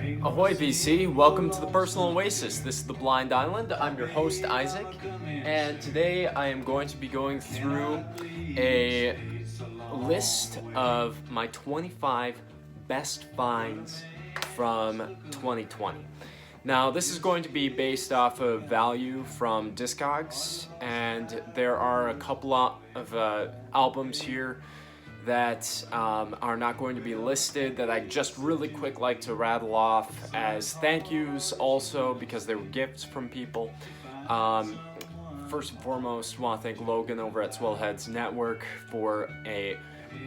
Ahoy VC, welcome to the Personal Oasis. This is the Blind Island. I'm your host Isaac, and today I am going to be going through a list of my 25 best finds from 2020. Now, this is going to be based off of value from Discogs, and there are a couple of albums here that are not going to be listed that I just really quick like to rattle off as thank yous, also because they were gifts from people. First and foremost, want to thank Logan over at Swellheads Network for a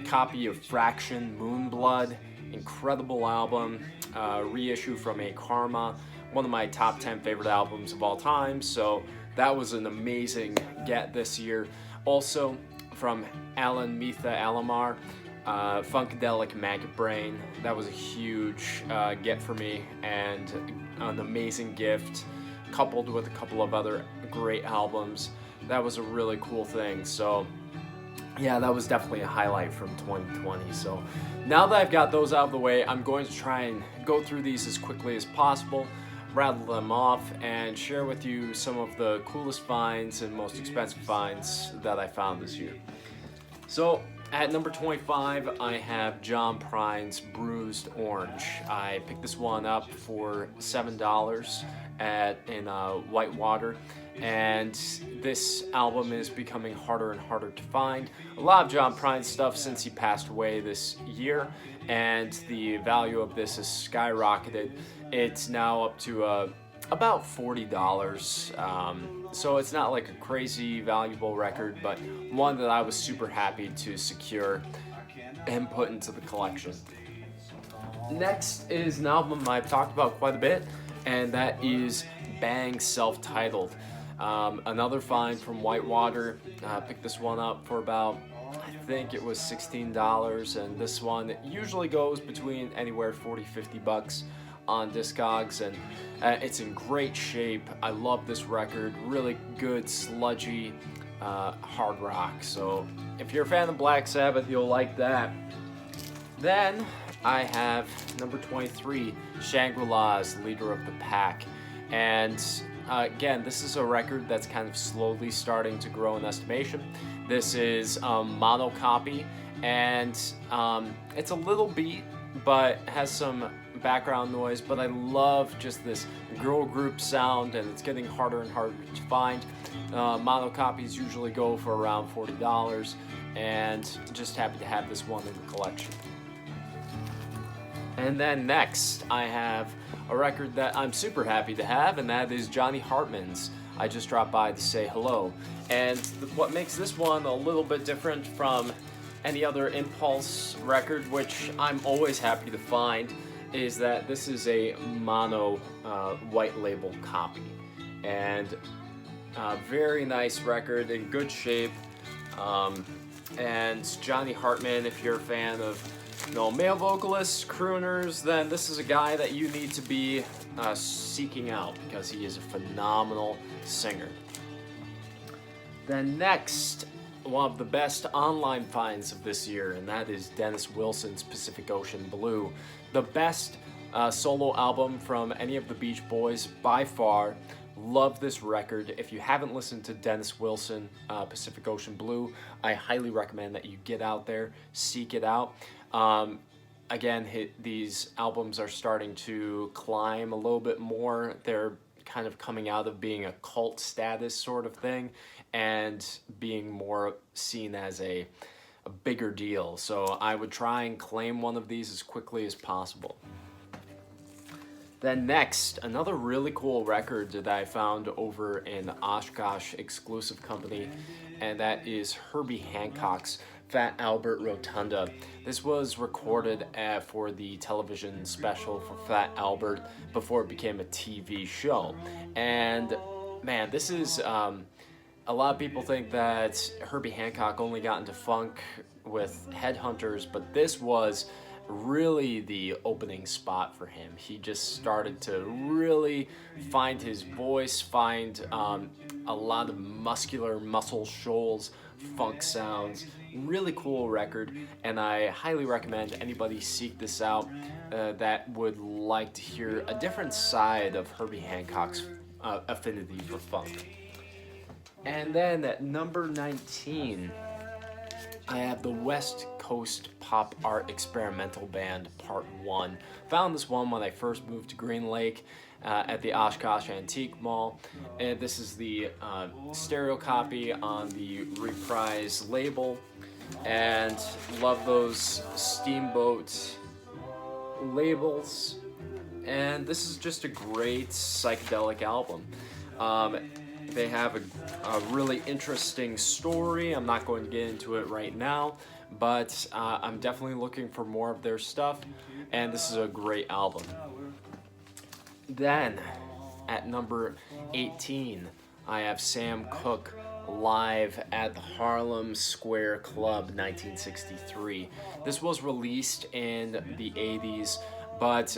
copy of Fraction Moonblood. Incredible album, reissue from A Karma, one of my top 10 favorite albums of all time, so that was an amazing get this year. Also, from Alan Mitha Alamar, Funkadelic Maggot Brain. That was a huge get for me and an amazing gift, coupled with a couple of other great albums. That was a really cool thing. So yeah, that was definitely a highlight from 2020. So now that I've got those out of the way, I'm going to try and go through these as quickly as possible, rattle them off, and share with you some of the coolest finds and most expensive finds that I found this year. So at number 25, I have John Prine's Bruised Orange. I picked this one up for $7 in Whitewater, and this album is becoming harder and harder to find. A lot of John Prine stuff since he passed away this year, and the value of this has skyrocketed. It's now up to about $40, so it's not like a crazy valuable record, but one that I was super happy to secure and put into the collection. Next is an album I've talked about quite a bit, and that is Bang Self-Titled. Another find from Whitewater. Picked this one up for about, I think it was $16, and this one usually goes between anywhere $40-50 on Discogs, and it's in great shape. I love this record. Really good sludgy hard rock, so if you're a fan of Black Sabbath, you'll like that. Then I have number 23, Shangri-La's Leader of the Pack, and again, this is a record that's kind of slowly starting to grow in estimation. This is mono copy, and it's a little beat, but has some background noise, but I love just this girl group sound, and it's getting harder and harder to find. Mono copies usually go for around $40, and just happy to have this one in the collection. And then next, I have a record that I'm super happy to have, and that is Johnny Hartman's I Just Dropped By to Say Hello. And what makes this one a little bit different from any other Impulse record, which I'm always happy to find, is that this is a mono white label copy. And very nice record, in good shape. And Johnny Hartman, if you're a fan of male vocalists, crooners, then this is a guy that you need to be seeking out, because he is a phenomenal singer. Then next, one of the best online finds of this year, and that is Dennis Wilson's Pacific Ocean Blue. The best solo album from any of the Beach Boys by far. Love this record. If you haven't listened to Dennis Wilson, Pacific Ocean Blue, I highly recommend that you get out there, seek it out. Again, these albums are starting to climb a little bit more. They're kind of coming out of being a cult status sort of thing and being more seen as a bigger deal. So I would try and claim one of these as quickly as possible. Then next, another really cool record that I found over in Oshkosh Exclusive Company, and that is Herbie Hancock's Fat Albert Rotunda. This was recorded for the television special for Fat Albert before it became a TV show. And man, this is, a lot of people think that Herbie Hancock only got into funk with Headhunters, but this was really the opening spot for him. He just started to really find his voice, find a lot of muscular muscle shoals, funk sounds, Really cool record, and I highly recommend anybody seek this out that would like to hear a different side of Herbie Hancock's affinity for funk. And then at number 19, I have the West Coast Pop Art Experimental Band Part 1. Found this one when I first moved to Green Lake at the Oshkosh Antique Mall. And this is the stereo copy on the Reprise label. And love those Steamboat labels. And this is just a great psychedelic album. They have a really interesting story. I'm not going to get into it right now, but I'm definitely looking for more of their stuff, and this is a great album. Then, at number 18, I have Sam Cooke live at the Harlem Square Club 1963. This was released in the 80s, but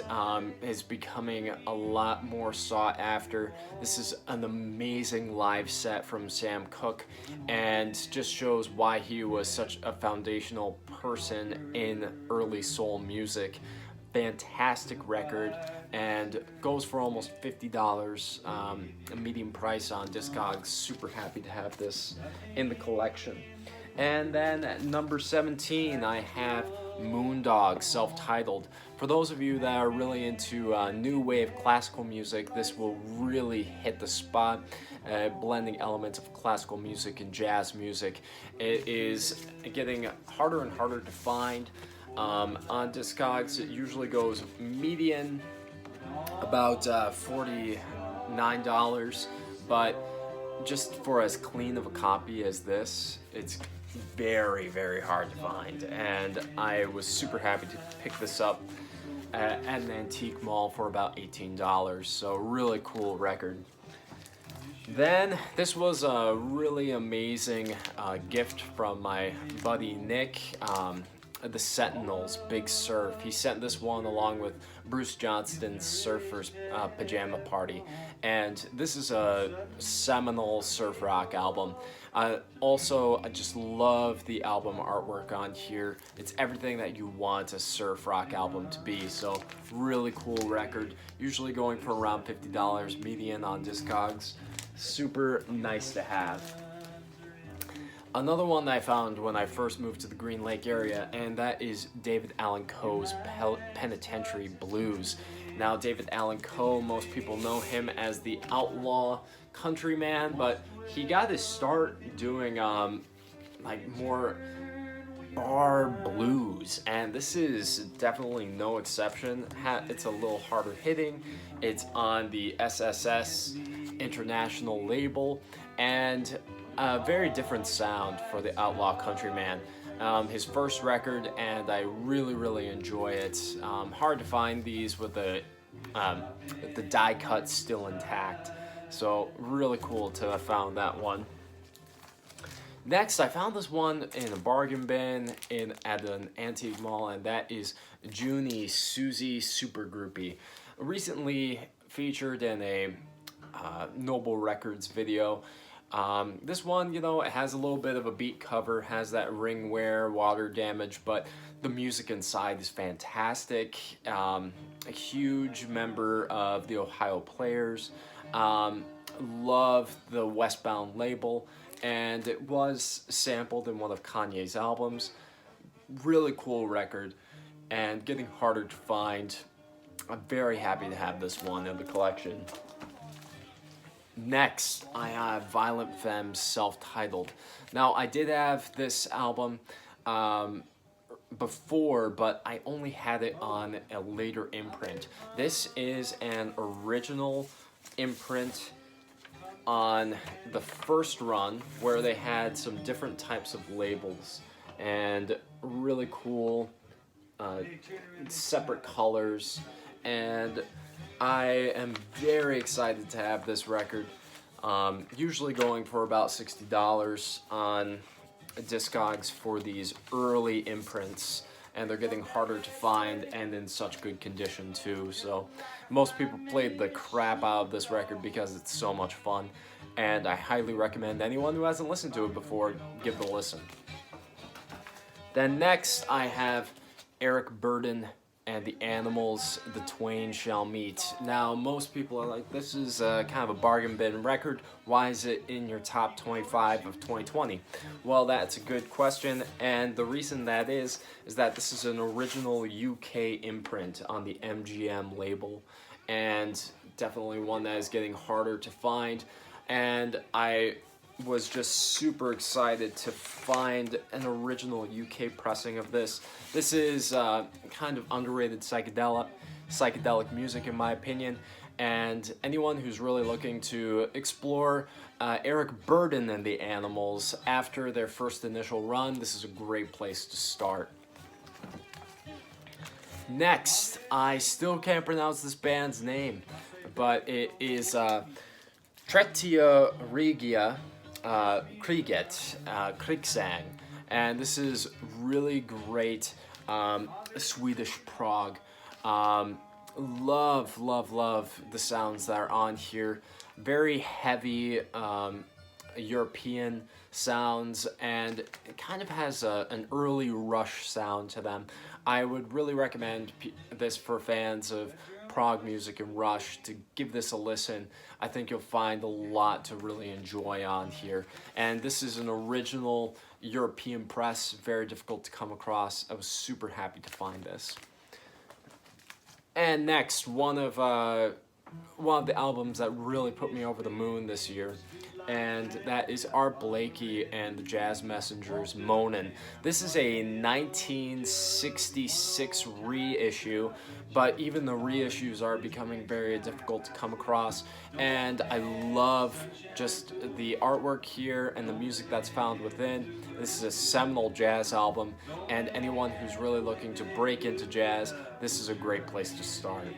is becoming a lot more sought after. This is an amazing live set from Sam Cooke, and just shows why he was such a foundational person in early soul music. Fantastic record, and goes for almost $50, a medium price on Discogs. Super happy to have this in the collection. And then at number 17, I have Moondog, self-titled. For those of you that are really into new wave classical music, this will really hit the spot, blending elements of classical music and jazz music. It is getting harder and harder to find. On Discogs, it usually goes median about $49, but just for as clean of a copy as this, it's very, very hard to find, and I was super happy to pick this up at an antique mall for about $18, so really cool record. Then this was a really amazing gift from my buddy Nick, the Sentinels, Big Surf. He sent this one along with Bruce Johnston's Surfer's Pajama Party, and this is a seminal surf rock album. I just love the album artwork on here. It's everything that you want a surf rock album to be, so really cool record. Usually going for around $50 median on Discogs. Super nice to have. Another one that I found when I first moved to the Green Lake area, and that is David Allan Coe's Penitentiary Blues. Now, David Allan Coe, most people know him as the outlaw countryman, but he got his start doing like more bar blues, and this is definitely no exception. It's a little harder hitting. It's on the SSS International label, and a very different sound for the outlaw countryman. His first record, and I really enjoy it. Hard to find these with the die cut still intact, so really cool to have found that one. Next, I found this one in a bargain bin at an antique mall, and that is Junie Susie Super Groupie. Recently featured in a Noble Records video. This one, you know, it has a little bit of a beat cover, has that ring wear, water damage, but the music inside is fantastic. A huge member of the Ohio Players. Love the Westbound label, and it was sampled in one of Kanye's albums. Really cool record, and getting harder to find. I'm very happy to have this one in the collection. Next, I have Violent Femmes, self-titled. Now, I did have this album before, but I only had it on a later imprint. This is an original imprint on the first run, where they had some different types of labels, and really cool separate colors, and I am very excited to have this record. Usually going for about $60 on Discogs for these early imprints, and they're getting harder to find and in such good condition too. So most people played the crap out of this record because it's so much fun, and I highly recommend anyone who hasn't listened to it before give it a listen. Then next I have Eric Burdon and the Animals, The Twain Shall Meet. Now, most people are like, this is kind of a bargain bin record. Why is it in your top 25 of 2020? Well, that's a good question, and the reason that is that this is an original UK imprint on the MGM label, and definitely one that is getting harder to find. And I was just super excited to find an original UK pressing of this. This is kind of underrated psychedelic music in my opinion, and anyone who's really looking to explore Eric Burdon and the Animals after their first initial run, this is a great place to start. Next, I still can't pronounce this band's name, but it is Tretia Regia Krigsang, and this is really great Swedish prog. Love the sounds that are on here. Very heavy European sounds, and it kind of has an early Rush sound to them. I would really recommend this for fans of prog music and Rush to give this a listen. I think you'll find a lot to really enjoy on here. And this is an original European press, very difficult to come across. I was super happy to find this. And next, one of the albums that really put me over the moon this year, and that is Art Blakey and the Jazz Messengers' Moanin'. This is a 1966 reissue, but even the reissues are becoming very difficult to come across, and I love just the artwork here and the music that's found within. This is a seminal jazz album, and anyone who's really looking to break into jazz, this is a great place to start.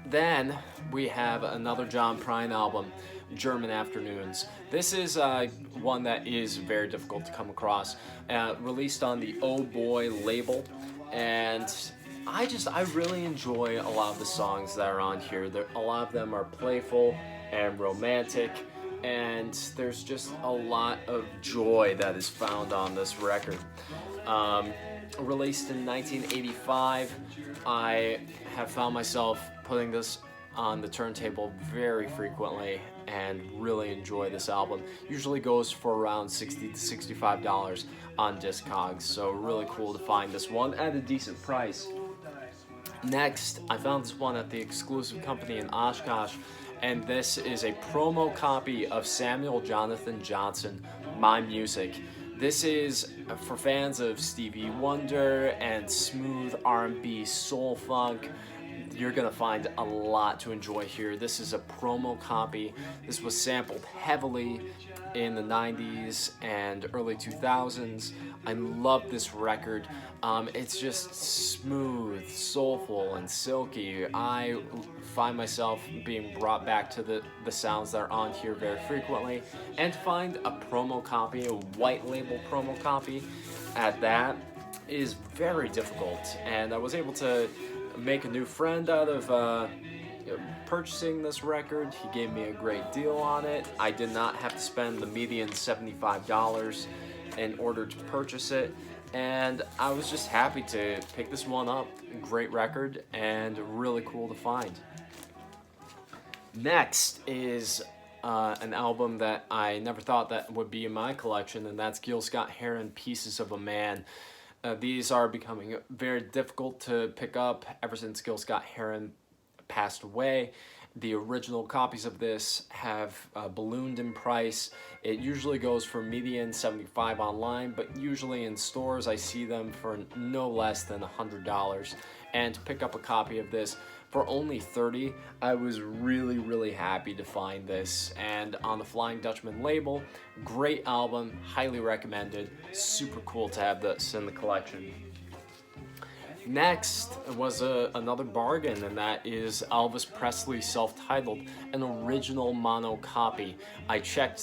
Then we have another John Prine album, German Afternoons. This is one that is very difficult to come across, released on the Oh Boy label, and I really enjoy a lot of the songs that are on here. A lot of them are playful and romantic, and there's just a lot of joy that is found on this record. Released in 1985, I have found myself putting this on the turntable very frequently and really enjoy this album. Usually goes for around $60 to $65 on Discogs, so really cool to find this one at a decent price. Next, I found this one at the exclusive company in Oshkosh, and this is a promo copy of Samuel Jonathan Johnson, My Music. This is for fans of Stevie Wonder and smooth R&B soul funk. You're gonna find a lot to enjoy here. This is a promo copy. This was sampled heavily in the 90s and early 2000s. I love this record. It's just smooth, soulful, and silky. I find myself being brought back to the sounds that are on here very frequently, and to find a promo copy, a white label promo copy at that, is very difficult, and I was able to make a new friend out of purchasing this record. He gave me a great deal on it. I did not have to spend the median $75 in order to purchase it, and I was just happy to pick this one up. Great record and really cool to find. Next is an album that I never thought that would be in my collection, and that's Gil Scott-Heron, Pieces of a Man. These are becoming very difficult to pick up ever since Gil Scott-Heron passed away. The original copies of this have ballooned in price. It usually goes for median $75 online, but usually in stores I see them for no less than $100. And to pick up a copy of this for only $30, I was really happy to find this. And on the Flying Dutchman label, great album, highly recommended. Super cool to have this in the collection. Next was another bargain, and that is Elvis Presley self-titled, an original mono copy. I checked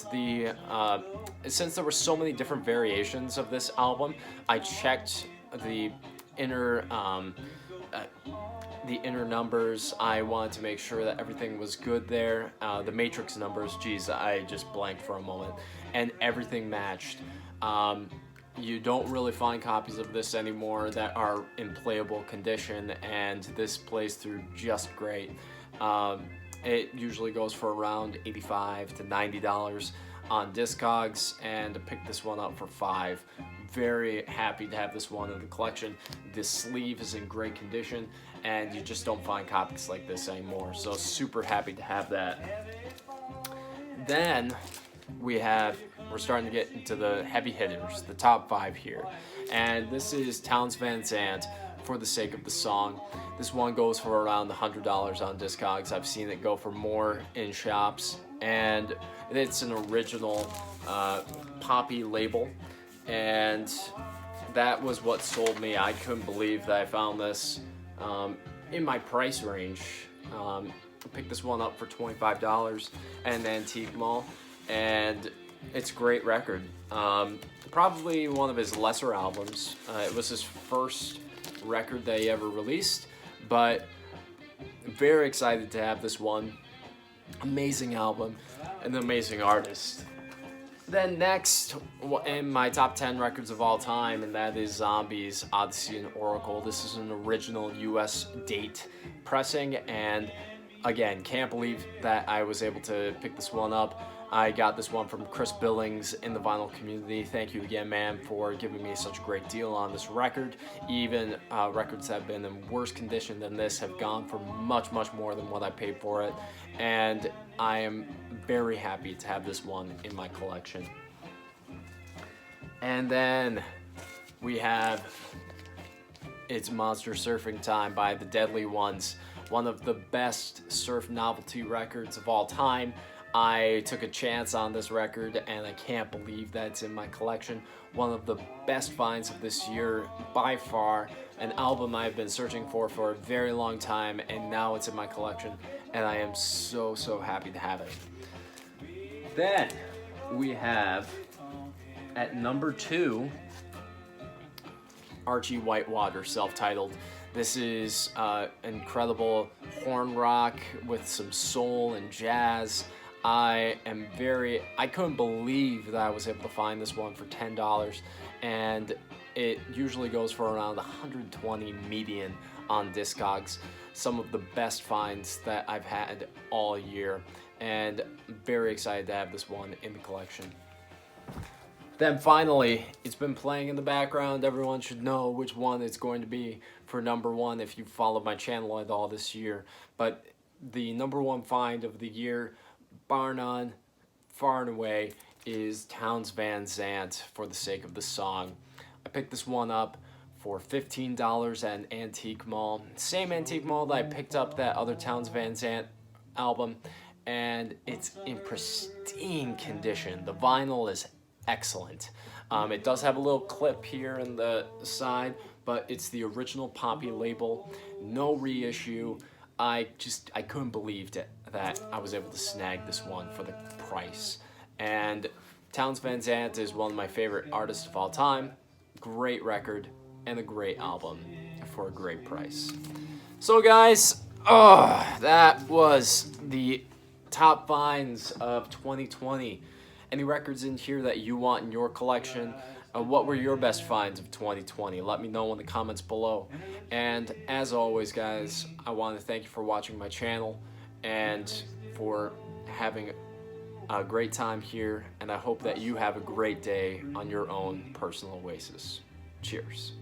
since there were so many different variations of this album, I checked the inner numbers. I wanted to make sure that everything was good there. The matrix numbers, geez, I just blanked for a moment, and everything matched. you don't really find copies of this anymore that are in playable condition, and this plays through just great. It usually goes for around $85 to $90 on Discogs, and I picked this one up for $5. Very happy to have this one in the collection. The sleeve is in great condition, and you just don't find copies like this anymore. So super happy to have that. Then we're starting to get into the heavy hitters, the top 5 here. And this is Townes Van Zandt, For the Sake of the Song. This one goes for around $100 on Discogs. I've seen it go for more in shops, and it's an original poppy label, and that was what sold me. I couldn't believe that I found this in my price range. I picked this one up for $25 at an antique mall, and it's a great record. Probably one of his lesser albums. It was his first record that he ever released, but very excited to have this one. Amazing album, an amazing artist. Then next in my top 10 records of all time, and that is Zombies, Odyssey and Oracle. This is an original US date pressing, and again, can't believe that I was able to pick this one up. I got this one from Chris Billings in the vinyl community. Thank you again, man, for giving me such a great deal on this record. Even records that have been in worse condition than this have gone for much, much more than what I paid for it. And I am very happy to have this one in my collection. And then we have It's Monster Surfing Time by the Deadly Ones. One of the best surf novelty records of all time. I took a chance on this record, and I can't believe that it's in my collection. One of the best finds of this year, by far. An album I've been searching for a very long time, and now it's in my collection, and I am so, so happy to have it. Then we have, at number 2, Archie Whitewater, self-titled. This is incredible horn rock with some soul and jazz. I couldn't believe that I was able to find this one for $10, and it usually goes for around $120 median on Discogs. Some of the best finds that I've had all year, and I'm very excited to have this one in the collection. Then finally, it's been playing in the background. Everyone should know which one it's going to be for number 1 if you followed my channel at all this year. But the number 1 find of the year, bar none, far and away, is Townes Van Zandt, For the Sake of the Song. I picked this one up for $15 at an antique mall. Same antique mall that I picked up that other Townes Van Zandt album, and it's in pristine condition. The vinyl is excellent. It does have a little clip here in the side, but it's the original Poppy label, no reissue. I couldn't believe that I was able to snag this one for the price. And Townes Van Zandt is one of my favorite artists of all time. Great record and a great album for a great price. So guys, that was the top finds of 2020. Any records in here that you want in your collection? What were your best finds of 2020? Let me know in the comments below. And as always, guys, I want to thank you for watching my channel and for having a great time here. And I hope that you have a great day on your own personal oasis. Cheers.